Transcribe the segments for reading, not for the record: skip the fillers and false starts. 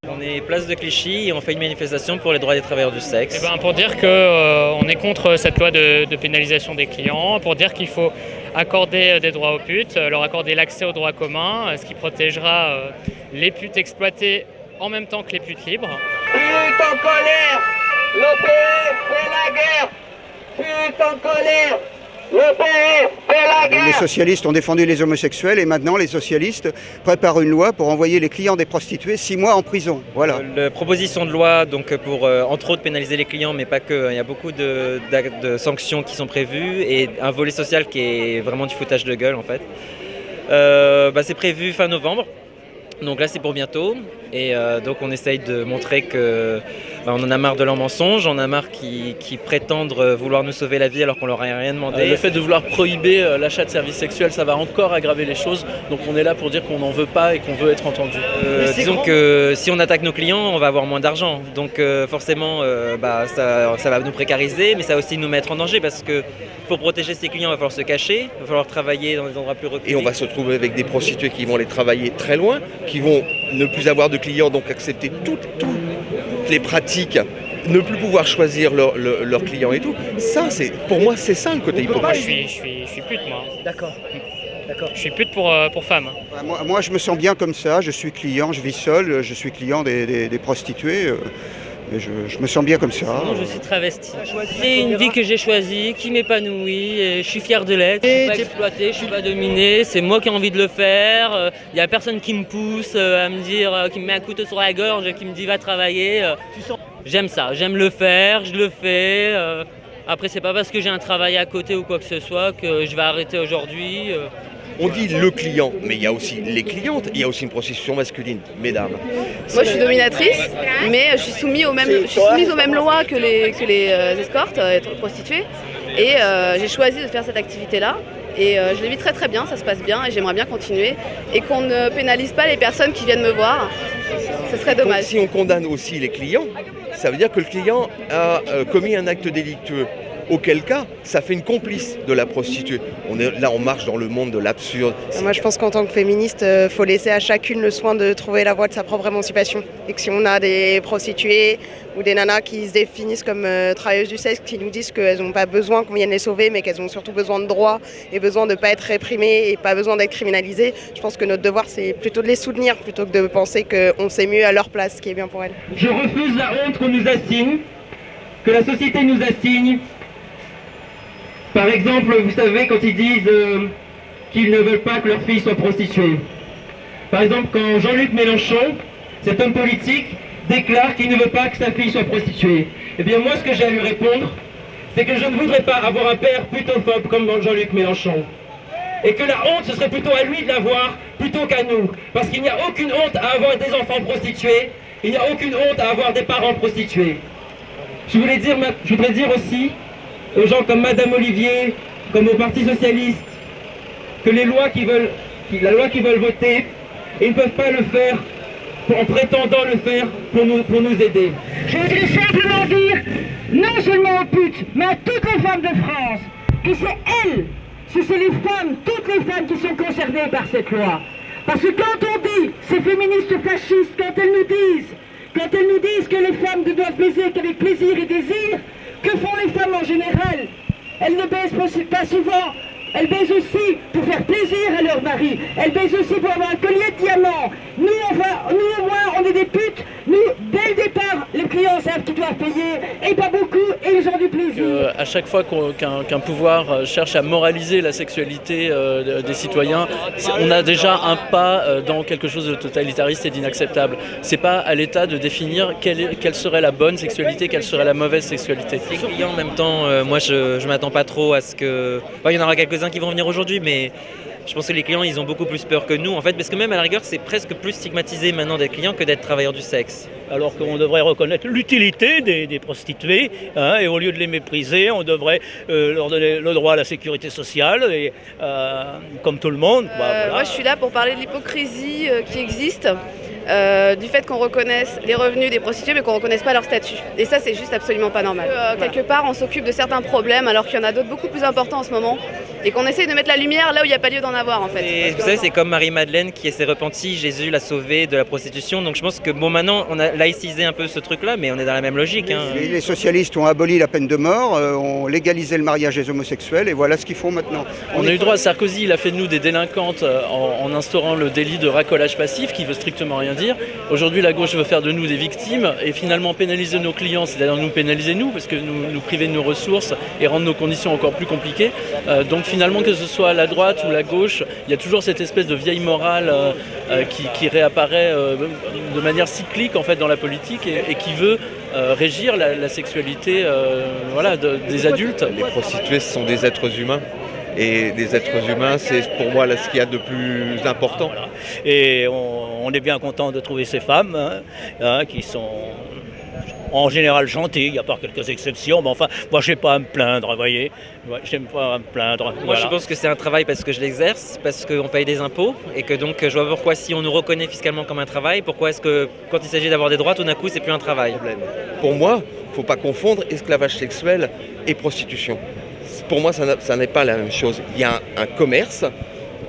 On est place de Clichy et on fait une manifestation pour les droits des travailleurs du sexe. Pour dire qu'on est contre cette loi de pénalisation des clients, pour dire qu'il faut accorder des droits aux putes, leur accorder l'accès aux droits communs, ce qui protégera les putes exploitées en même temps que les putes libres. Pute en colère, l'OPF fait la guerre. Pute en colère, l'OPF fait la guerre. Les socialistes ont défendu les homosexuels et maintenant les socialistes préparent une loi pour envoyer les clients des prostituées 6 mois en prison. Voilà. La proposition de loi donc pour entre autres pénaliser les clients, mais pas que. Il y a beaucoup de sanctions qui sont prévues et un volet social qui est vraiment du foutage de gueule en fait. C'est prévu fin novembre. Donc là c'est pour bientôt et donc on essaye de montrer que on en a marre de leurs mensonges, on en a marre qui prétendent vouloir nous sauver la vie alors qu'on leur a rien demandé. Le fait de vouloir prohiber l'achat de services sexuels, ça va encore aggraver les choses. Donc on est là pour dire qu'on n'en veut pas et qu'on veut être entendu. Disons que si on attaque nos clients, on va avoir moins d'argent. Donc forcément ça va nous précariser, mais ça va aussi nous mettre en danger parce que pour protéger ses clients, il va falloir se cacher, il va falloir travailler dans des endroits plus reculés. Et on va se retrouver avec des prostituées qui vont aller travailler très loin, qui vont ne plus avoir de clients, donc accepter toutes les pratiques, ne plus pouvoir choisir leurs clients et tout. Ça, pour moi, c'est ça le côté hypocrite. Je suis pute, moi. D'accord. Je suis pute pour femmes. Moi, je me sens bien comme ça. Je suis client, je vis seul, je suis client des prostituées. Et je me sens bien comme ça. Non, je suis travesti. C'est une vie que j'ai choisie, qui m'épanouit, et je suis fier de l'être. Je ne suis pas exploité, je ne suis pas dominé, c'est moi qui ai envie de le faire. Il n'y a personne qui me pousse à me dire, qui me met un couteau sur la gorge, qui me dit va travailler. J'aime ça, j'aime le faire, je le fais. Après, c'est pas parce que j'ai un travail à côté ou quoi que ce soit que je vais arrêter aujourd'hui. On dit le client, mais il y a aussi les clientes, il y a aussi une prostitution masculine, mesdames. Moi je suis dominatrice, mais je suis soumise aux mêmes lois que les escortes, être prostituée. Et j'ai choisi de faire cette activité-là. Et je le vis très très bien, ça se passe bien et j'aimerais bien continuer. Et qu'on ne pénalise pas les personnes qui viennent me voir, ce serait dommage. Si on condamne aussi les clients, ça veut dire que le client a commis un acte délictueux. Auquel cas, ça fait une complice de la prostituée. On marche dans le monde de l'absurde. Moi, je pense qu'en tant que féministe, il faut laisser à chacune le soin de trouver la voie de sa propre émancipation. Et que si on a des prostituées ou des nanas qui se définissent comme travailleuses du sexe, qui nous disent qu'elles n'ont pas besoin qu'on vienne les sauver, mais qu'elles ont surtout besoin de droits et besoin de ne pas être réprimées et pas besoin d'être criminalisées, je pense que notre devoir, c'est plutôt de les soutenir plutôt que de penser qu'on sait mieux à leur place, ce qui est bien pour elles. Je refuse la honte qu'on nous assigne, que la société nous assigne. Par exemple, vous savez, quand ils disent qu'ils ne veulent pas que leur fille soit prostituée. Par exemple, quand Jean-Luc Mélenchon, cet homme politique, déclare qu'il ne veut pas que sa fille soit prostituée. Eh bien moi, ce que j'ai à lui répondre, c'est que je ne voudrais pas avoir un père putophobe comme Jean-Luc Mélenchon. Et que la honte, ce serait plutôt à lui de l'avoir, plutôt qu'à nous. Parce qu'il n'y a aucune honte à avoir des enfants prostitués, il n'y a aucune honte à avoir des parents prostitués. Je voudrais dire aussi aux gens comme Madame Olivier, comme au Parti Socialiste, que la loi qu'ils veulent voter, ils ne peuvent pas le faire en prétendant le faire pour nous aider. Je voudrais simplement dire, non seulement aux putes, mais à toutes les femmes de France, que c'est les femmes, toutes les femmes qui sont concernées par cette loi. Parce que quand on dit, ces féministes fascistes, quand elles nous disent que les femmes ne doivent baiser qu'avec plaisir et désir, que font les femmes en général? Elles ne baisent pas souvent. Elles baisent aussi pour faire plaisir à leur mari. Elles baisent aussi pour avoir un collier de diamants. Nous au moins, on est des putes. Nous, dès le départ, les clients savent qu'ils doivent payer, et pas beaucoup, et ils ont du plaisir. À chaque fois qu'un pouvoir cherche à moraliser la sexualité des citoyens, on a déjà un pas dans quelque chose de totalitariste et d'inacceptable. C'est pas à l'État de définir quelle serait la bonne sexualité, quelle serait la mauvaise sexualité. Les clients, en même temps, moi je m'attends pas trop à ce que... il y en aura quelques-uns qui vont venir aujourd'hui, mais je pense que les clients, ils ont beaucoup plus peur que nous, en fait, parce que même à la rigueur, c'est presque plus stigmatisé maintenant d'être client que d'être travailleur du sexe. Alors qu'on devrait reconnaître l'utilité des prostituées, et au lieu de les mépriser, on devrait leur donner le droit à la sécurité sociale, et, comme tout le monde. Voilà. Moi, je suis là pour parler de l'hypocrisie qui existe, du fait qu'on reconnaisse les revenus des prostituées, mais qu'on ne reconnaisse pas leur statut. Et ça, c'est juste absolument pas normal. Quelque part, on s'occupe de certains problèmes, alors qu'il y en a d'autres beaucoup plus importants en ce moment. et qu'on essaye de mettre la lumière là où il n'y a pas lieu d'en avoir en fait. Et vous savez, c'est comme Marie-Madeleine qui s'est repentie, Jésus l'a sauvée de la prostitution. Donc je pense que bon, maintenant on a laïcisé un peu ce truc-là, mais on est dans la même logique. Hein. Les socialistes ont aboli la peine de mort, ont légalisé le mariage des homosexuels et voilà ce qu'ils font maintenant. On a eu droit à Sarkozy, il a fait de nous des délinquantes en instaurant le délit de racolage passif qui veut strictement rien dire. Aujourd'hui la gauche veut faire de nous des victimes et finalement pénaliser nos clients, c'est-à-dire nous pénaliser nous parce que nous priver de nos ressources et rendre nos conditions encore plus compliquées. Donc finalement que ce soit la droite ou la gauche, il y a toujours cette espèce de vieille morale qui réapparaît de manière cyclique en fait dans la politique et qui veut régir la sexualité des adultes. Les prostituées, ce sont des êtres humains. Et des êtres humains, c'est pour moi là, ce qu'il y a de plus important. Voilà. Et on est bien content de trouver ces femmes qui sont en général gentilles, à part quelques exceptions. Mais enfin, moi, je n'ai pas à me plaindre, vous voyez. J'aime pas à me plaindre. Moi, voilà. je pense que c'est un travail parce que je l'exerce, parce qu'on paye des impôts et que donc je vois pourquoi si on nous reconnaît fiscalement comme un travail, pourquoi est-ce que quand il s'agit d'avoir des droits, tout d'un coup, c'est plus un travail. Pour moi, il ne faut pas confondre esclavage sexuel et prostitution. Pour moi, ça n'est pas la même chose. Il y a un commerce,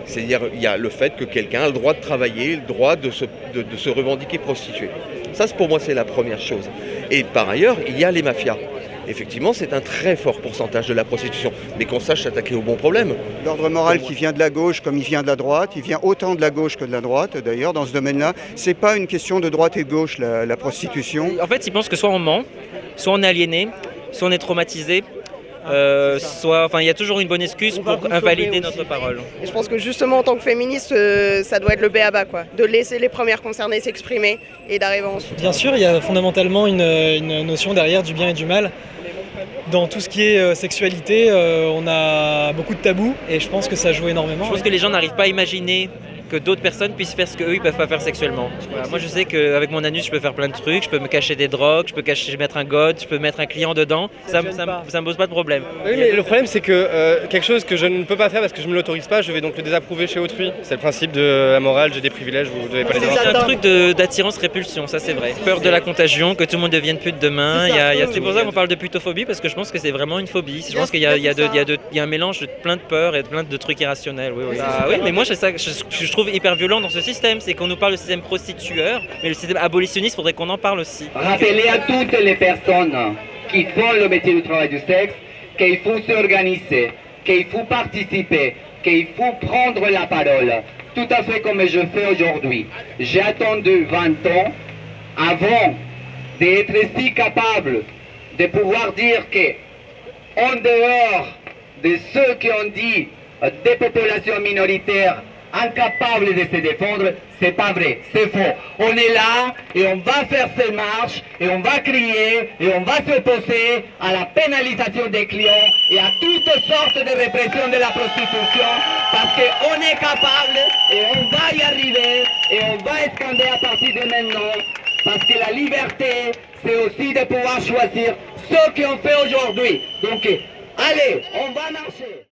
c'est-à-dire il y a le fait que quelqu'un a le droit de travailler, le droit de se revendiquer prostitué. Ça, pour moi, c'est la première chose. Et par ailleurs, il y a les mafias. Effectivement, c'est un très fort pourcentage de la prostitution, mais qu'on sache s'attaquer au bon problème. L'ordre moral qui vient de la gauche comme il vient de la droite, il vient autant de la gauche que de la droite d'ailleurs dans ce domaine-là. C'est pas une question de droite et de gauche la prostitution. En fait, ils pensent que soit on ment, soit on est aliéné, soit on est traumatisé. Il y a toujours une bonne excuse pour invalider notre parole. Et je pense que justement en tant que féministe, ça doit être le b.a.-ba, quoi, de laisser les premières concernées s'exprimer et d'arriver ensuite. Bien sûr, il y a fondamentalement une notion derrière du bien et du mal. Dans tout ce qui est sexualité, on a beaucoup de tabous et je pense que ça joue énormément. Je pense que les gens n'arrivent pas à imaginer que d'autres personnes puissent faire ce qu'eux ils peuvent pas faire sexuellement. Voilà, moi je sais qu'avec mon anus je peux faire plein de trucs, je peux me cacher des drogues, je peux mettre un god, je peux mettre un client dedans, ça me pose pas de problème. Oui, mais le problème c'est que quelque chose que je ne peux pas faire parce que je ne me l'autorise pas, je vais donc le désapprouver chez autrui. C'est le principe de la morale, j'ai des privilèges, vous devez pas les avoir. C'est un truc d'attirance-répulsion, ça c'est vrai. Peur de la contagion, que tout le monde devienne pute demain, c'est pour ça qu'on parle de putophobie parce que je pense que c'est vraiment une phobie. Je pense qu'il y a un mélange de plein de peurs et de plein de trucs irrationnels. Oui, mais moi je trouve hyper violent dans ce système, c'est qu'on nous parle de système prostitueur, mais le système abolitionniste, il faudrait qu'on en parle aussi. Rappeler à toutes les personnes qui font le métier du travail du sexe qu'il faut s'organiser, qu'il faut participer, qu'il faut prendre la parole, tout à fait comme je fais aujourd'hui. J'ai attendu 20 ans avant d'être si capable de pouvoir dire que, en dehors de ceux qui ont dit des populations minoritaires incapables de se défendre, c'est pas vrai, c'est faux. On est là et on va faire ces marches et on va crier et on va s'opposer à la pénalisation des clients et à toutes sortes de répression de la prostitution parce qu'on est capable et on va y arriver et on va escander à partir de maintenant parce que la liberté, c'est aussi de pouvoir choisir ce qu'on fait aujourd'hui. Donc, allez, on va marcher.